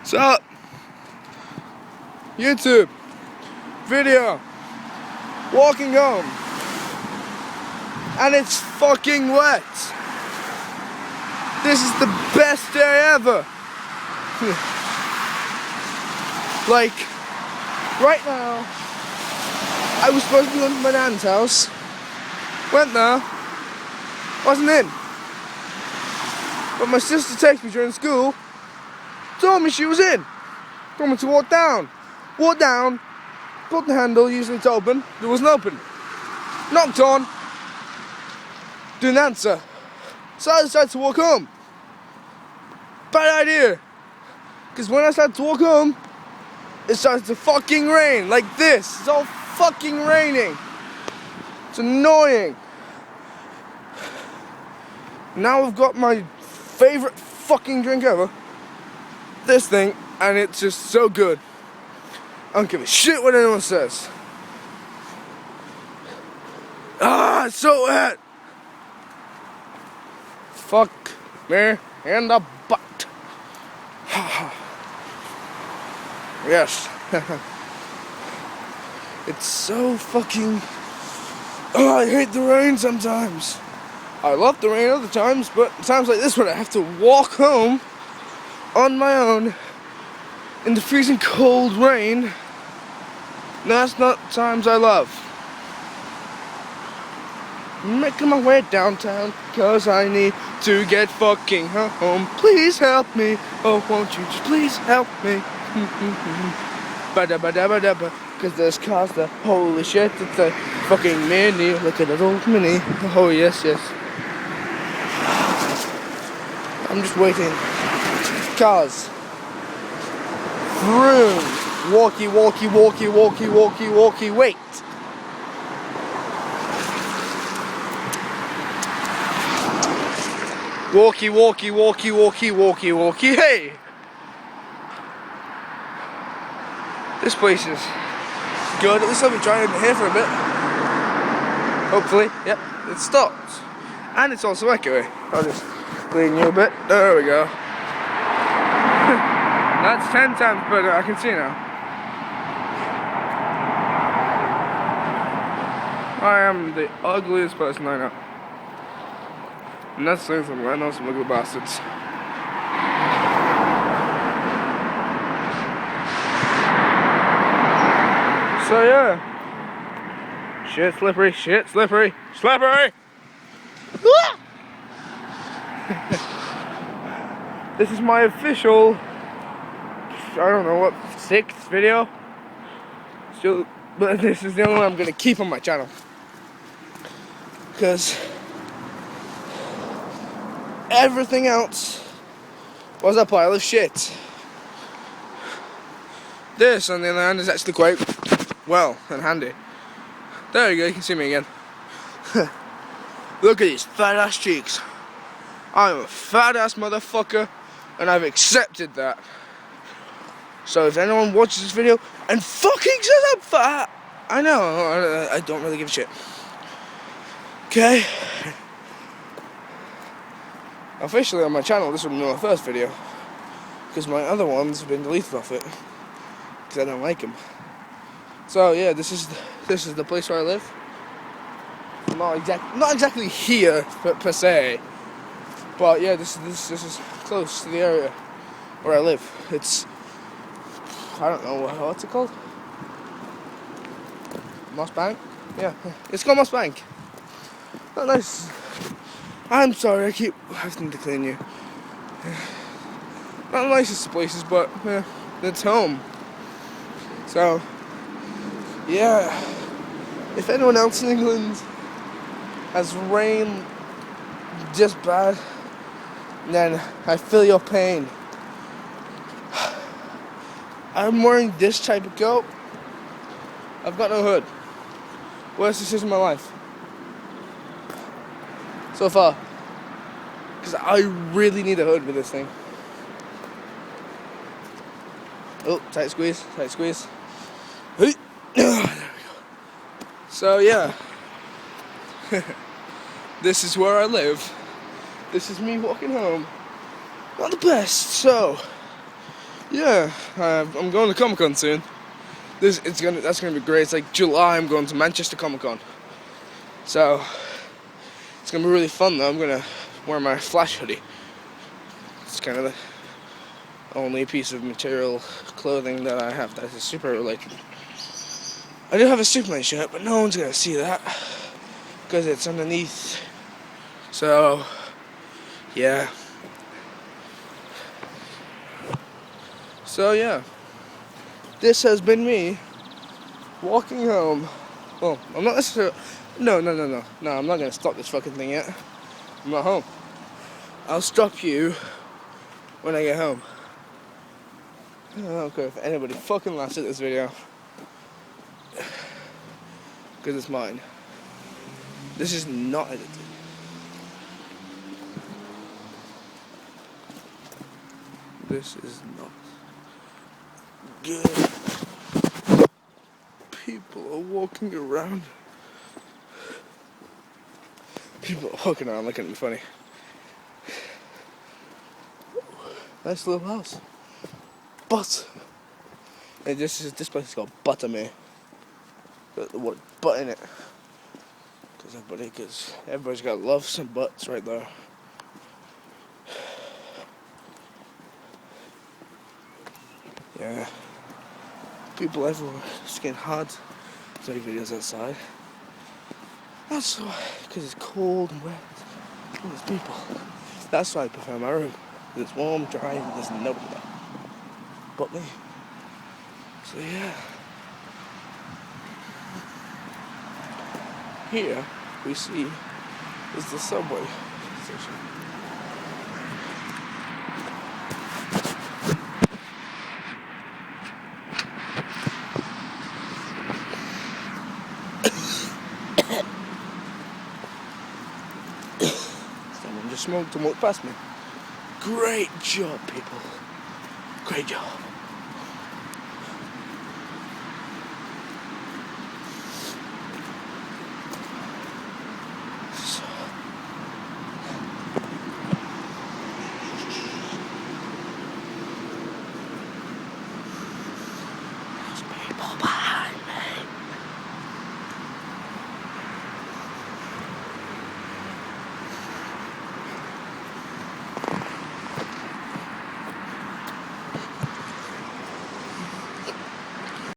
So, YouTube video, walking home, and it's fucking wet. This is the best day ever. Like, right now, I was supposed to be going to my nan's house. Went there, wasn't in. But my sister texted me during school, told me she was in. Told me to walk down. Walked down, put the handle, usually it's open. There wasn't open. Knocked on, didn't answer. So I decided to walk home. Bad idea. Because when I started to walk home, it started to fucking rain. Like this. It's all fucking raining. It's annoying. Now I've got my favorite fucking drink ever. This thing, and it's just so good. I don't give a shit what anyone says. Ah, it's so wet. Fuck me in the butt. Yes. It's so fucking... Oh, I hate the rain sometimes. I love the rain other times, but times like this when I have to walk home on my own in the freezing cold rain, that's not times I love. Making my way downtown, cause I need to get fucking home. Please help me, oh won't you just please help me. Ba-da-ba-da-ba-da-ba. Cause this cars the holy shit, it's a fucking mini. Look at that old mini. Oh yes, yes. I'm just waiting. Cars. Vroom. Walkie, walkie, walkie, walkie, walkie, walkie, wait. Walkie, walkie, walkie, walkie, walkie, walkie, hey! This place is good. At least I've been driving here for a bit. Hopefully, yep, it stopped. And it's also echoey. I'll just clean you a bit. There we go. That's 10 times better, I can see now. I am the ugliest person I know. And that's saying something, I know some ugly bastards. So yeah. Shit slippery, shit slippery, slippery! This is my official, I don't know what, 6th video? Still, but this is the only one I'm gonna keep on my channel. Because everything else was a pile of shit. This, on the other hand, is actually quite well and handy. There you go, you can see me again. Look at these fat ass cheeks. I'm a fat ass motherfucker, and I've accepted that. So if anyone watches this video and fucking says I'm fat, I know, I don't really give a shit. Okay? Officially on my channel, this will be my first video, because my other ones have been deleted off it, because I don't like them. So yeah, this is the place where I live. Not exactly here per se, but yeah, this is close to the area where I live. It's, I don't know what's it called. Moss Bank? Yeah, it's called Moss Bank. Not nice. I'm sorry, I keep having to clean you. Not the nicest places, but yeah, it's home. So, yeah. If anyone else in England has rain just bad, then I feel your pain. I'm wearing this type of coat. I've got no hood. Worst decision of my life so far, because I really need a hood with this thing. Oh, tight squeeze, tight squeeze. Hey. There we go. So yeah, this is where I live. This is me walking home. Not the best, so Yeah, I'm going to Comic Con soon. That's gonna be great. It's like July. I'm going to Manchester Comic Con, so it's gonna be really fun. Though I'm gonna wear my Flash hoodie. It's kind of the only piece of material clothing that I have that is super related. I do have a Superman shirt, but no one's gonna see that because it's underneath. So yeah. So yeah. This has been me walking home. Well, I'm not necessarily. No. I'm not gonna stop this fucking thing yet. I'm not home. I'll stop you when I get home. I don't care if anybody fucking laughs at this video. Because it's mine. This is not edited. This is not good. People are walking around. People are walking around looking at me funny. Nice little house. But this place is called Buttermere. Got the word butt in it. Because everybody's got loves and butts right there. Yeah. People everywhere. It's getting hard to make videos outside. That's why, because it's cold and wet. And there's people. That's why I prefer my room. It's warm, dry, and there's nobody there. But me. So yeah. Here we see is the subway station. Someone just smoked and walked past me. Great job, people. Great job.